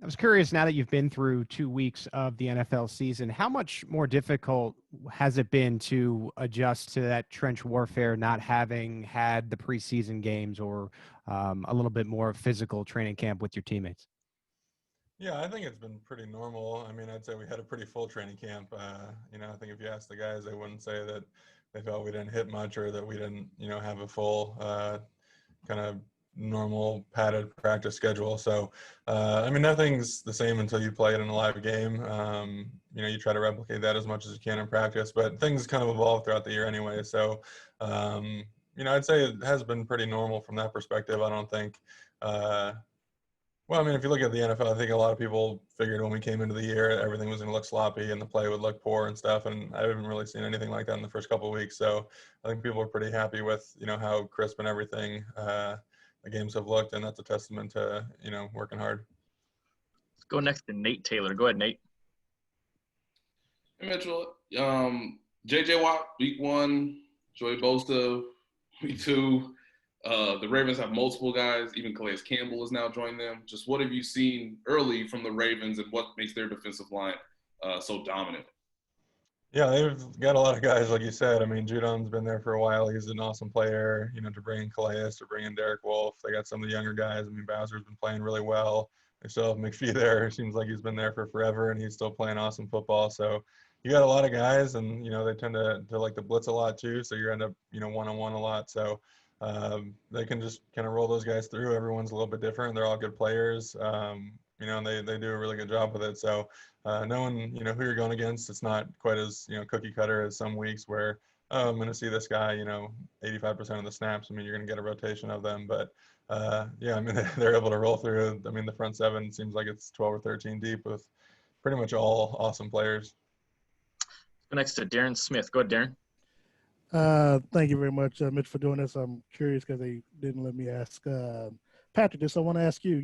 I was curious, now that you've been through 2 weeks of the NFL season, how much more difficult has it been to adjust to that trench warfare, not having had the preseason games or a little bit more physical training camp with your teammates? Yeah, I think it's been pretty normal. I mean, I'd say we had a pretty full training camp. I think if you ask the guys, they wouldn't say that they felt we didn't hit much or that we didn't, have a full kind of normal padded practice schedule. So, I mean, nothing's the same until you play it in a live game. You try to replicate that as much as you can in practice, but things kind of evolve throughout the year anyway. So, I'd say it has been pretty normal from that perspective. I don't think. Well, I mean, if you look at the NFL, I think a lot of people figured when we came into the year, everything was going to look sloppy and the play would look poor and stuff. And I haven't really seen anything like that in the first couple of weeks. So I think people are pretty happy with, how crisp and everything the games have looked. And that's a testament to, working hard. Let's go next to Nate Taylor. Go ahead, Nate. Hey, Mitchell. J.J. Watt, week 1. Joey Bosa, week 2. The Ravens have multiple guys. Even Calais Campbell has now joined them. Just what have you seen early from the Ravens and what makes their defensive line so dominant? Yeah, they've got a lot of guys, like you said. I mean, Judon's been there for a while. He's an awesome player, to bring in Calais, to bring in Derek Wolfe. They got some of the younger guys. I mean, Bowser's been playing really well. They still have McPhee there. It seems like he's been there for forever, and he's still playing awesome football. So you got a lot of guys, and, they tend to like to blitz a lot too. So you end up, one-on-one a lot. So they can just kind of roll those guys through. Everyone's a little bit different. They're all good players, and they do a really good job with it. So knowing, who you're going against, it's not quite as, cookie cutter as some weeks where, I'm going to see this guy, 85% of the snaps. I mean, you're going to get a rotation of them. But, yeah, I mean, they're able to roll through. I mean, the front seven seems like it's 12 or 13 deep with pretty much all awesome players. Go next to Darren Smith. Go ahead, Darren. Thank you very much, Mitch, for doing this. I'm curious because they didn't let me ask Patrick this. I want to ask you,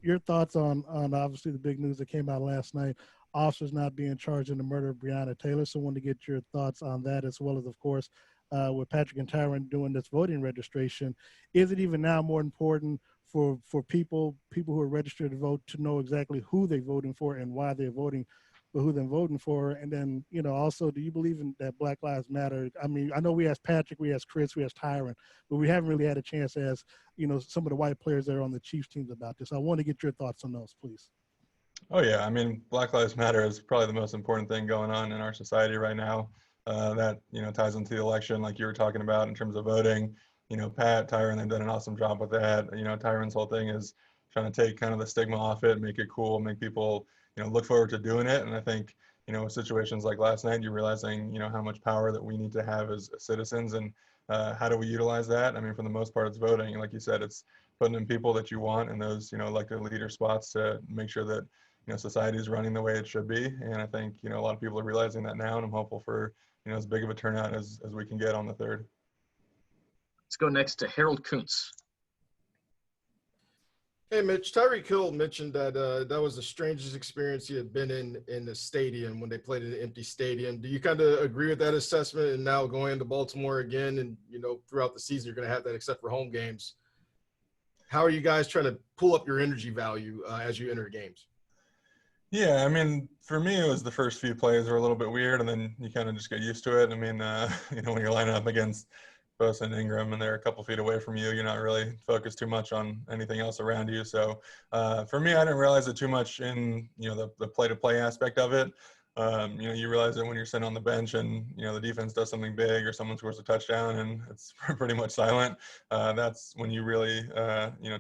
your thoughts on obviously the big news that came out last night, officers not being charged in the murder of Breonna Taylor. So I wanted to get your thoughts on that, as well as, of course, with Patrick and Tyron doing this voting registration. Is it even now more important for people who are registered to vote to know exactly who they're voting for and why they're voting, but who they're voting for? And then, also, do you believe in that Black Lives Matter? I mean, I know we asked Patrick, we asked Chris, we asked Tyron, but we haven't really had a chance to ask, some of the white players that are on the Chiefs teams about this. I want to get your thoughts on those, please. Oh, yeah. I mean, Black Lives Matter is probably the most important thing going on in our society right now. That, ties into the election, like you were talking about in terms of voting. Pat, Tyron, they've done an awesome job with that. Tyron's whole thing is trying to take kind of the stigma off it, make it cool, make people, look forward to doing it. And I think, with situations like last night, you're realizing, how much power that we need to have as citizens, and how do we utilize that? I mean, for the most part, it's voting. Like you said, it's putting in people that you want in those, elected leader spots to make sure that, society is running the way it should be. And I think, a lot of people are realizing that now, and I'm hopeful for, as big of a turnout as we can get on the 3rd. Let's go next to Harold Kuntz. Hey, Mitch, Tyreek Hill mentioned that that was the strangest experience he had been in the stadium when they played in an empty stadium. Do you kind of agree with that assessment? And now going into Baltimore again, and, throughout the season, you're going to have that except for home games. How are you guys trying to pull up your energy value as you enter games? Yeah, I mean, for me, it was the first few plays were a little bit weird, and then you kind of just get used to it. I mean, when you're lining up against Bosa and Ingram and they're a couple feet away from you, you're not really focused too much on anything else around you. So for me, I didn't realize it too much in, the play-to-play aspect of it. You realize it when you're sitting on the bench and, the defense does something big or someone scores a touchdown and it's pretty much silent. That's when you really,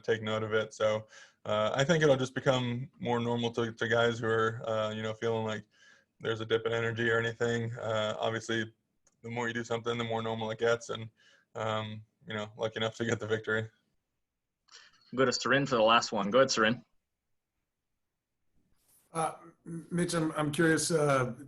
take note of it. So I think it'll just become more normal to guys who are, feeling like there's a dip in energy or anything. Obviously, the more you do something, the more normal it gets, and, lucky enough to get the victory. Go to Sarin for the last one. Go ahead, Sarin. Mitch, I'm curious.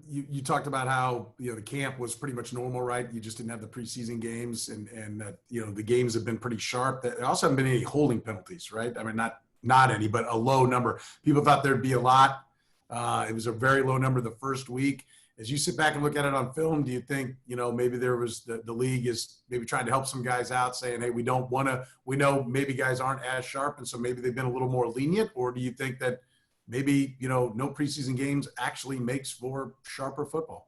You talked about how the camp was pretty much normal, right? You just didn't have the preseason games, and that the games have been pretty sharp. There also haven't been any holding penalties, right? I mean, not any, but a low number. People thought there'd be a lot. It was a very low number the first week. As you sit back and look at it on film, do you think maybe there was the league is maybe trying to help some guys out, saying, hey, we know maybe guys aren't as sharp, and so maybe they've been a little more lenient? Or do you think that maybe, no preseason games actually makes for sharper football.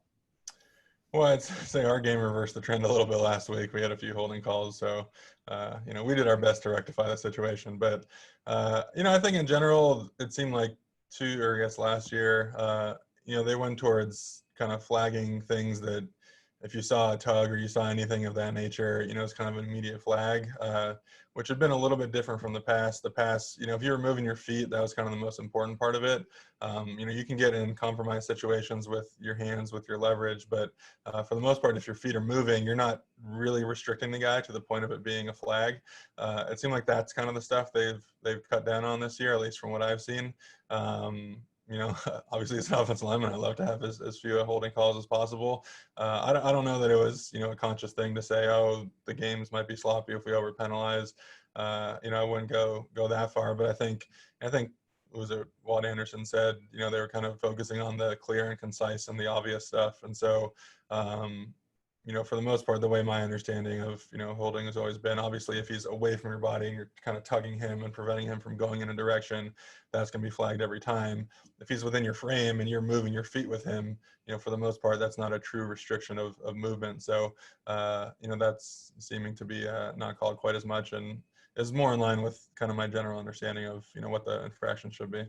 Well, I'd say our game reversed the trend a little bit last week. We had a few holding calls, so we did our best to rectify the situation. But I think in general, it seemed like last year, they went towards kind of flagging things that if you saw a tug or you saw anything of that nature, it's kind of an immediate flag, which had been a little bit different from the past. The past, if you were moving your feet, that was kind of the most important part of it. You can get in compromised situations with your hands, with your leverage, but for the most part, if your feet are moving, you're not really restricting the guy to the point of it being a flag. It seemed like that's kind of the stuff they've cut down on this year, at least from what I've seen. Obviously as an offensive lineman, I love to have as few holding calls as possible. I don't know that it was, a conscious thing to say, oh, the games might be sloppy if we over penalize. I wouldn't go that far, but I think was it Walt Anderson said, they were kind of focusing on the clear and concise and the obvious stuff. And so, for the most part, the way my understanding of, holding has always been, obviously, if he's away from your body and you're kind of tugging him and preventing him from going in a direction, that's going to be flagged every time. If he's within your frame and you're moving your feet with him, for the most part, that's not a true restriction of movement. So, that's seeming to be not called quite as much and is more in line with kind of my general understanding of, what the infraction should be.